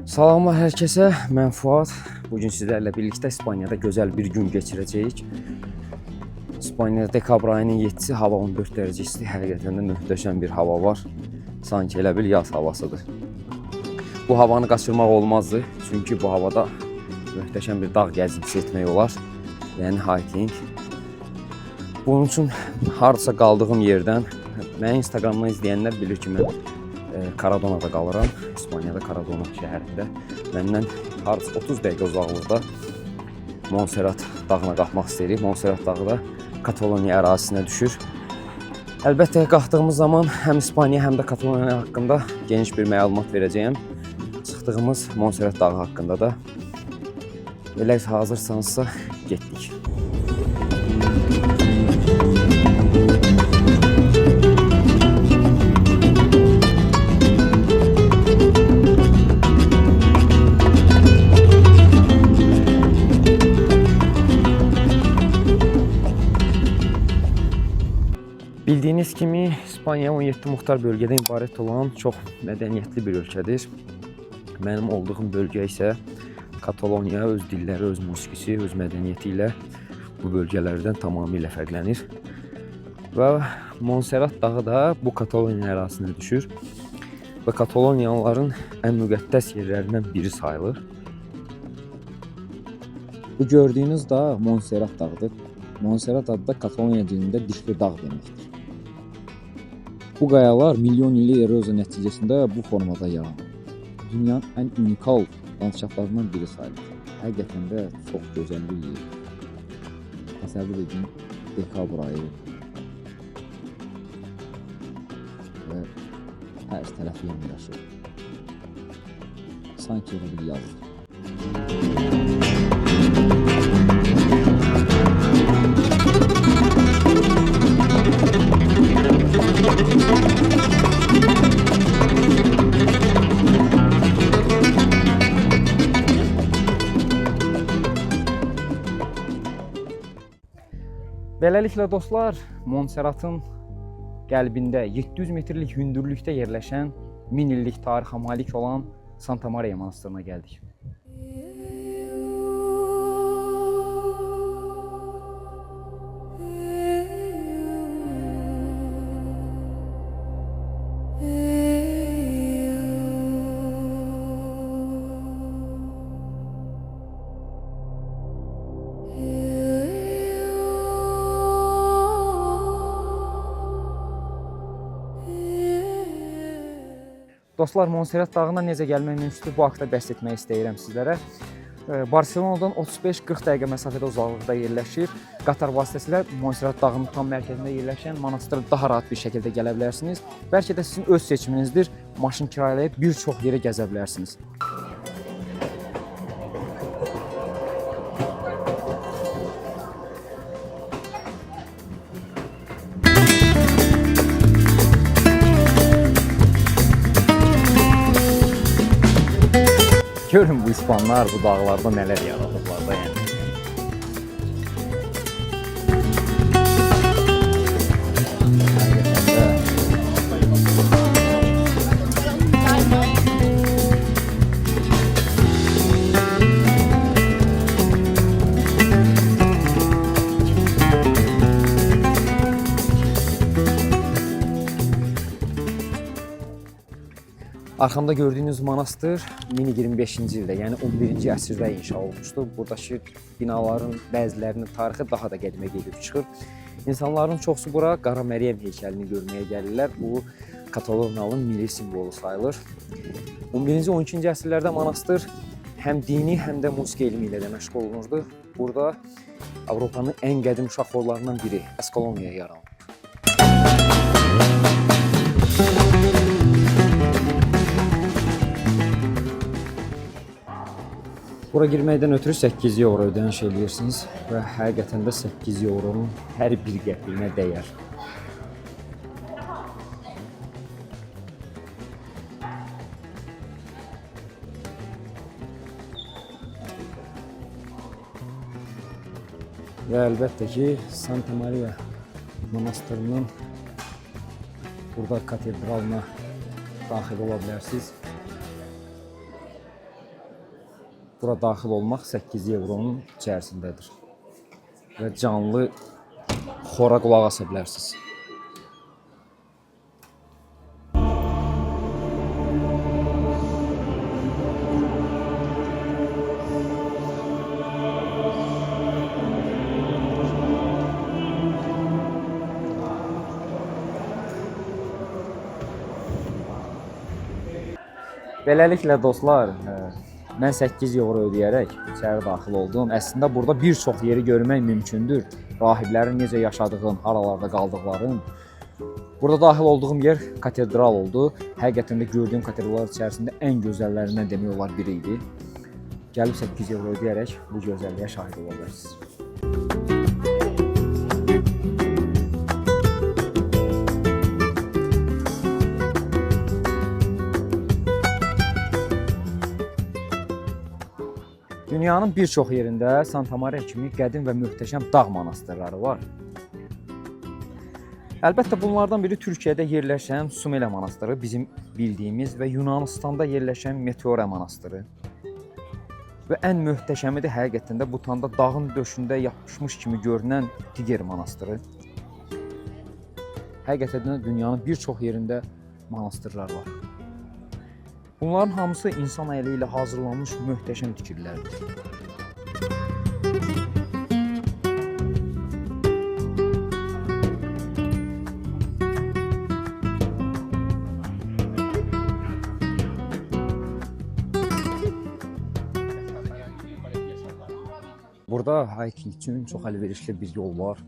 Salamlar hər kəsə, mən Fuad. Bugün sizlərlə birlikdə İspaniyada gözəl bir gün keçirəcəyik. İspaniyada dekabr ayının 7-si, hava 14 dərəcə isti, həqiqətən də möhtəşəm bir hava var. Sanki elə bil yaz havasıdır. Bu havanı qaçırmaq olmazdı, çünki bu havada möhtəşəm bir dağ gəzintisi etmək olar. Yəni hiking. Bunun üçün hardasa qaldığım yerdən, mən Instagramdan izləyənlər bilir ki, mən Caradona'da qalıram. İspaniyada Caradona şəhərində. Məndən hardasa 30 dəqiqə uzaqlıqda Montserrat dağına qalxmaq istəyirik. Montserrat dağı da Kataloniya ərazisinə düşür. Əlbəttə qalxdığımız zaman həm İspaniya, həm də Kataloniya haqqında geniş bir məlumat verəcəyəm. Çıxdığımız Montserrat dağı haqqında da. Elə hazırsanızsa getdik. Bildiyiniz kimi İspaniya 17 muxtar bölgədən ibarət olan çox mədəniyyətli bir ölkədir. Mənim olduğum bölgə isə Kataloniya öz dilləri, öz musiqisi, öz mədəniyyəti ilə bu bölgələrdən tamamilə fərqlənir. Və Montserrat dağı da bu Kataloniya ərazisinə düşür və Kataloniyalıların ən müqəddəs yerlərindən biri sayılır. Bu gördüyünüz dağ Montserrat dağıdır. Montserrat adı da Kataloniya dilində dişli dağ deməkdir. Bu qayalar milyon illik eroziya nəticəsində bu formada yaranır. Dünyanın ən unikal landşaftlarından biri sayılır. Həqiqətən də çox gözəl bir yer. Təsəvvür edin, dekabr ayı və hər tərəf yemləşir. Sanki elə bir yazdır. Beləliklə dostlar, Montserratın qəlbində 700 metrlik hündürlükdə yerləşən 1000 illik tarixə malik olan Santa Maria monastırına gəldik. Dostlar, Montserrat dağına necə gəlmək mümkündür, bu haqda bəhs etmək istəyirəm sizlərə. Barselonadan 35-40 dəqiqə məsafədə uzaqlıqda yerləşir. Qatar vasitəsilə Montserrat dağının tam mərkəzində yerləşən monastıra daha rahat bir şəkildə gələ bilərsiniz. Bəlkə də sizin öz seçiminizdir. Maşın kirayalayıb bir çox yerə gəzə bilərsiniz. Görün bu İspanlar bu dağlarda nələr yaradıblar da yəni. Arxamda gördüyünüz monastır 1025-ci ildə, yəni 11-ci əsrdə inşa olunmuşdur. Buradakı binaların bəzilərinin tarixi daha da qədimə gedib çıxır. İnsanların çoxsu bura Qara Məryəm heykəlini görməyə gəlirlər. Bu Kataloniyanın milli simvolu sayılır. 11-ci, 12-ci əsrlərdə monastır həm dini, həm də musiqi elmi ilə də məşğul olunurdu. Burada Avropanın ən qədim uşaq xorlarından biri Eskoloniya yaranıb. Bura girməkdən ötürü 8 euro ödəniş edirsiniz və həqiqətən də 8 euronun hər bir qəpiyinə dəyər. Və əlbəttə ki, Santa Maria monastırının burada katedralına daxil ola bilərsiniz. Bura daxil olmaq 8 euronun içərisindədir. Və canlı xora qulaq asa bilərsiniz. Beləliklə dostlar, mən 8 euro ödəyərək içəri daxil oldum. Əslində burada bir çox yeri görmək mümkündür. Rahiblərin necə yaşadığın, haralarda qaldıqların. Burada daxil olduğum yer katedral oldu. Həqiqətən də gördüyüm katedrallar içərisində ən gözəllərindən demək olar biri idi. Gəlib 8 euro ödəyərək bu gözəlliyə şahid ola bilərsiniz. Dünyanın bir çox yerində Santa Maria kimi qədim və möhtəşəm dağ monastırları var. Əlbəttə bunlardan biri Türkiyədə yerləşən Sumela monastırı, bizim bildiyimiz və Yunanistanda yerləşən Meteora monastırı. Və ən möhtəşəmi də həqiqətən də Butanda dağın döşündə yapışmış kimi görünən Tiger monastırı. Həqiqətən də dünyanın bir çox yerində monastırlar var. Bunların hamısı insan əli ilə hazırlanmış möhtəşəm tikililərdir. Burada hiking üçün çox əlverişli bir yol var.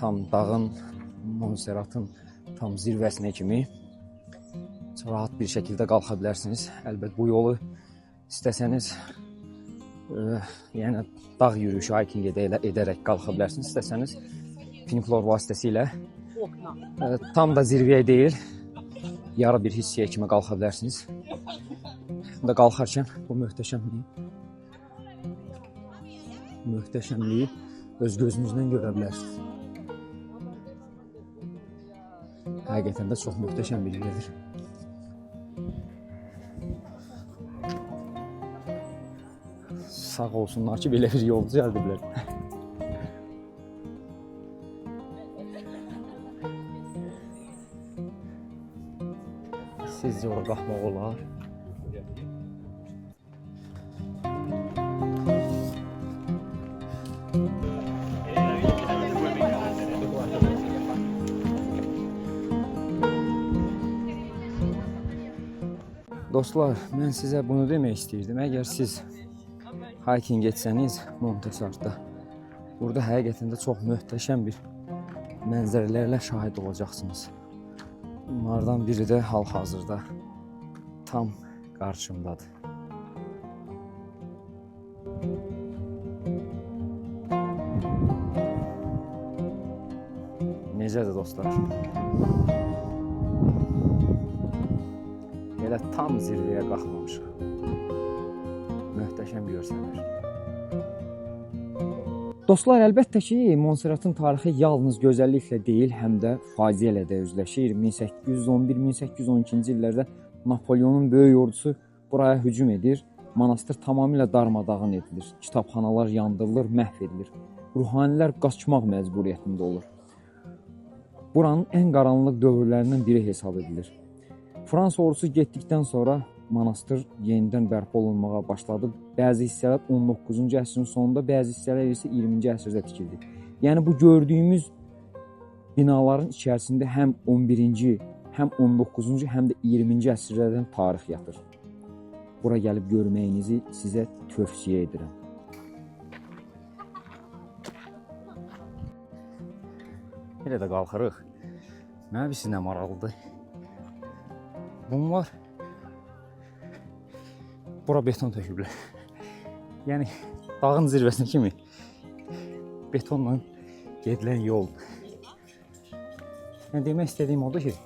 Tam dağın, Montserratın tam zirvəsinə kimi rahat bir şəkildə qalxa bilərsiniz. Əlbəttə bu yolu istəsəniz yəni dağ yürüyüşü, hiking edərək qalxa bilərsiniz. İstəsəniz funikulor vasitəsilə tam da zirvəyə deyil, yarı bir hissəyə kimi qalxa bilərsiniz. Burada qalxarkən bu möhtəşəmliyi öz gözünüzdən görə bilərsiniz. Həqiqətən də çox möhtəşəm bir yerdir. Sağ olsunlar ki, belə bir yol düzəldiblər. Sizcə ora qalxmaq olar? Dostlar, mən sizə bunu demək istəyirdim. Əgər siz hiking etsəniz Montserratda, burada həqiqətən də çox möhtəşəm bir mənzərələrlə şahid olacaqsınız. Bunlardan biri də hal-hazırda tam qarşımdadır. Necədir dostlar? Elə tam zirvəyə qalxmamışıq. Möhtəşəm görsənir. Dostlar, əlbəttə ki, Montserratın tarixi yalnız gözəlliklə deyil, həm də faciə ilə də üzləşir. 1811-1812-ci illərdə Napoleonun böyük ordusu buraya hücum edir. Monastır tamamilə darmadağın edilir. Kitabxanalar yandırılır, məhv edilir. Ruhanilər qaçmaq məcburiyyətində olur. Buranın ən qaranlıq dövrlərindən biri hesab edilir. Fransa ordusu getdikdən sonra monastır yenidən bərpa olunmağa başladı. Bəzi hissələr 19-cu əsrin sonunda, bəzi hissələr isə 20-ci əsrdə tikildi. Yəni bu gördüyümüz binaların içərisində həm 11-ci, həm 19-cu, həm də 20-ci əsrlərdən tarix yatır. Bura gəlib görməyinizi sizə tövsiyə edirəm. Elə də qalxırıq. Mənə bir nə maraqlıdır. Bunlar bura beton töküblər. Yəni dağın zirvəsinə kimi betonla gedilən yol. Yəni demək istədiyim odur ki,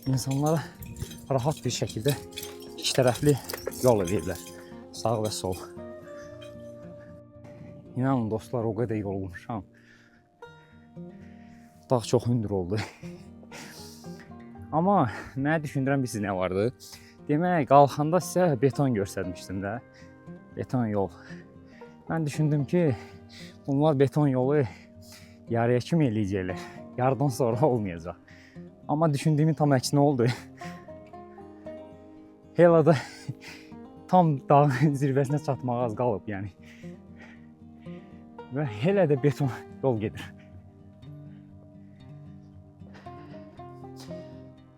insanlara rahat bir şəkildə iki tərəfli yol edirlər. Sağ və sol. İnanın dostlar, o qədər yorulmuşam. Dağ çox hündür oldu. Amma mənə düşündürən bir nə vardı. Demək, qalxanda sizə beton göstərmişdim də. Beton yol. Ben düşündüm ki bunlar beton yolu yarıya kimi eləyəcəklər. Yardan sonra olmayacaq. Ama düşündüğümün tam əksini oldu. Helada tam dağın zirvəsinə çatmağa az qalıb yəni. Və hələ də beton yol gedir.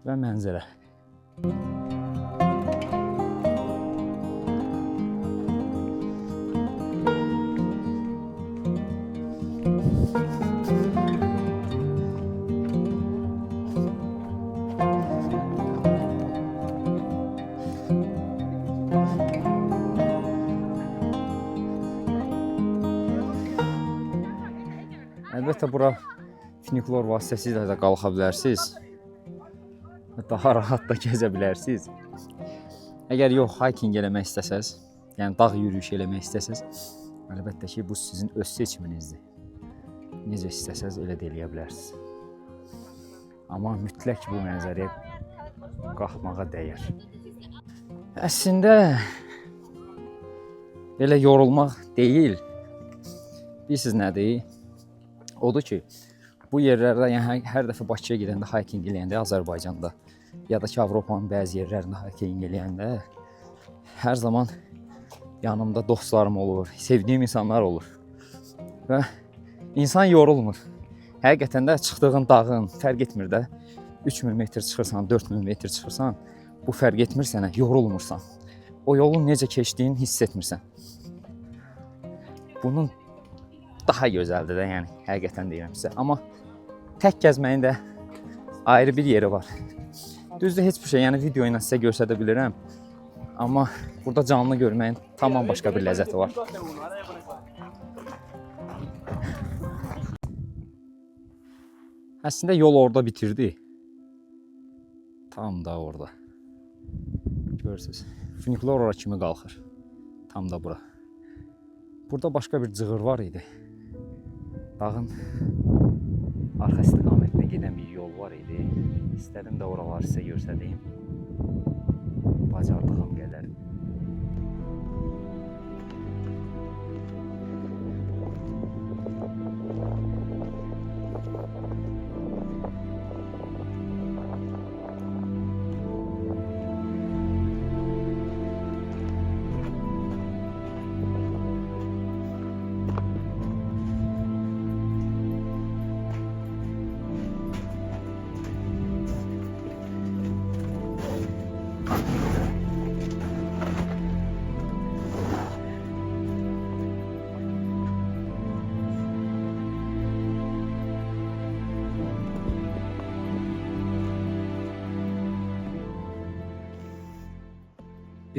Və mənzərə. Əlbəttə bura funikulor vasitəsilə də qalxa bilərsiniz. Daha rahat da gəzə bilərsiniz. Əgər yox, hiking eləmək istəsəz, yəni dağ yürüyüşü eləmək istəsəz, əlbəttə ki, bu sizin öz seçiminizdir. Necə istəsəz elə də eləyə bilərsiniz. Amma mütləq bu mənzərəyə qalxmağa dəyər. Əslində belə yorulmaq deyil. Bilirsiniz nədir? Odur ki, bu yerlərdə, yəni hər dəfə Bakıya gedəndə, hiking eləyəndə, Azərbaycanda ya da ki, Avropanın bəzi yerlərində hiking eləyəndə hər zaman yanımda dostlarım olur, sevdiyim insanlar olur. Və insan yorulmur. Həqiqətən də çıxdığın dağın, fərq etmir də, 3000 metr çıxırsan, 4000 metr çıxırsan, bu fərq etmir sənə, yorulmursan. O yolun necə keçdiyini hiss etmirsən. Bunun daha gözəldir də, yəni həqiqətən deyirəm sizə. Amma tək gəzməyin də ayrı bir yeri var. Düzdür, heç bir şey, yəni video ilə sizə göstərə bilirəm. Amma burada canlı görməyin tamam başqa bir ləzzəti var. Əslində yol orada bitirdi. Tam da orada. Görürsünüz. Funikulor ora kimi qalxır. Tam da bura. Burada başqa bir cığır var idi. Dağın arxa istiqamətinə gedən bir yol var idi. İstədim də oraları sizə göstəreyim. Bacardığım qədər.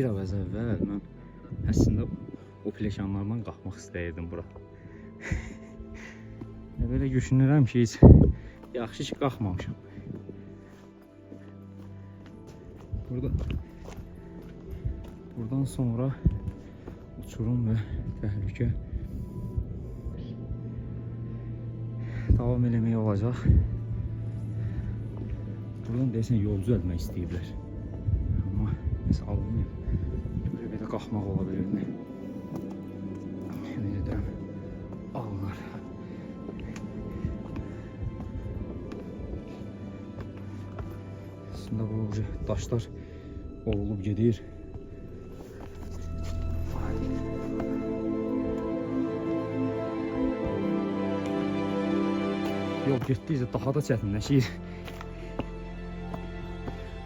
Bir az əvvəl mən əslində o plekanlardan qalxmaq istəyirdim bura. Belə düşünürəm ki, heç yaxşı ki qalxmamışam. Buradan sonra uçurum və təhlükə davam eləmək olacaq. Buradan deyəsən yol düzəltmək istəyiblər. Amma nəsə alınmıyor. Belə qalxmaq ola bilirmi? Necə deyirəm? Alınır. Aslında bu daşlar olub gedir. Yol getdikcə daha da çətinləşir.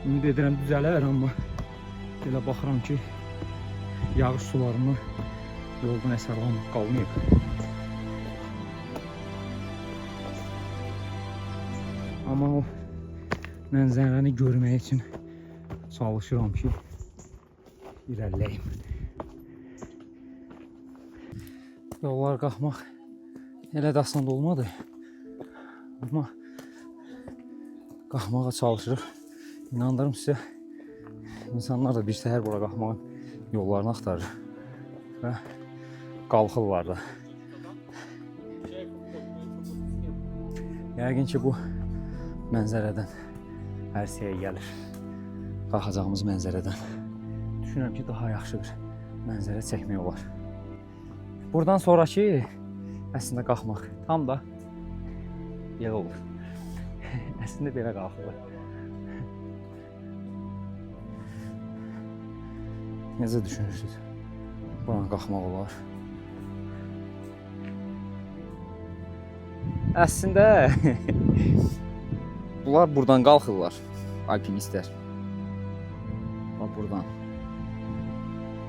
Ümid edirəm düzələr, amma elə baxıram ki, yağış sularını yoldan əsər qalmayıb. Amma o mənzərəni görmək üçün çalışıram ki, irəliləyim. Yollar qalxmaq elə də asan olmadı. Amma qalxmağa çalışırıq. İnandırım sizə, insanlar da bir səhər bura qalxmağın yollarını axtarır və qalxırlar da. Yəqin ki, bu mənzərədən hər şeyə gəlir. Qalxacağımız mənzərədən. Düşünürəm ki, daha yaxşı bir mənzərə çəkmək olar. Buradan sonraki əslində qalxmaq tam da belə olur. Əslində belə qalxılır. Necə düşünürsünüz? Buradan qalxmaq olar. Əslində bunlar buradan qalxırlar, alpinistlər. Bax buradan.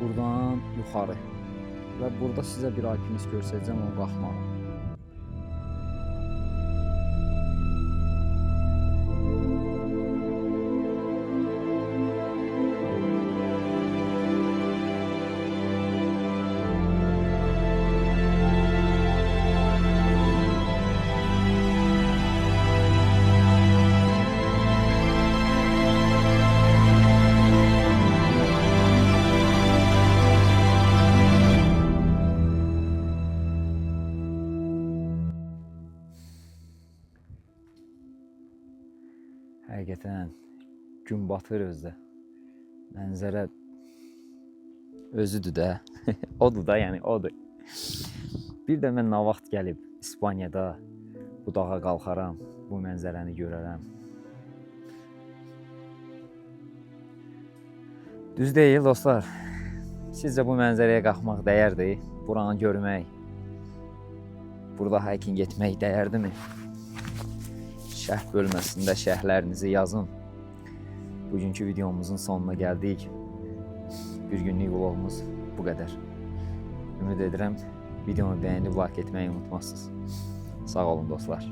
Buradan yuxarı. Və burada sizə bir alpinist göstərəcəm, onu qalxmalı. Həqiqətən gün batır özdə. Mənzərə özüdür də. Odur da, yəni odur. Bir də mən nə vaxt gəlib İspaniyada bu dağa qalxaram, bu mənzərəni görərəm. Düz deyil dostlar. Sizcə bu mənzərəyə qalxmaq dəyərdir? Buranı görmək, burada hiking etmək dəyərdimi? Şərh bölməsində şərhlərinizi yazın. Bugünkü videomuzun sonuna gəldik. Bir günlük vlogumuz bu qədər. Ümid edirəm videomu bəyənib like etməyi unutmazsınız. Sağ olun dostlar.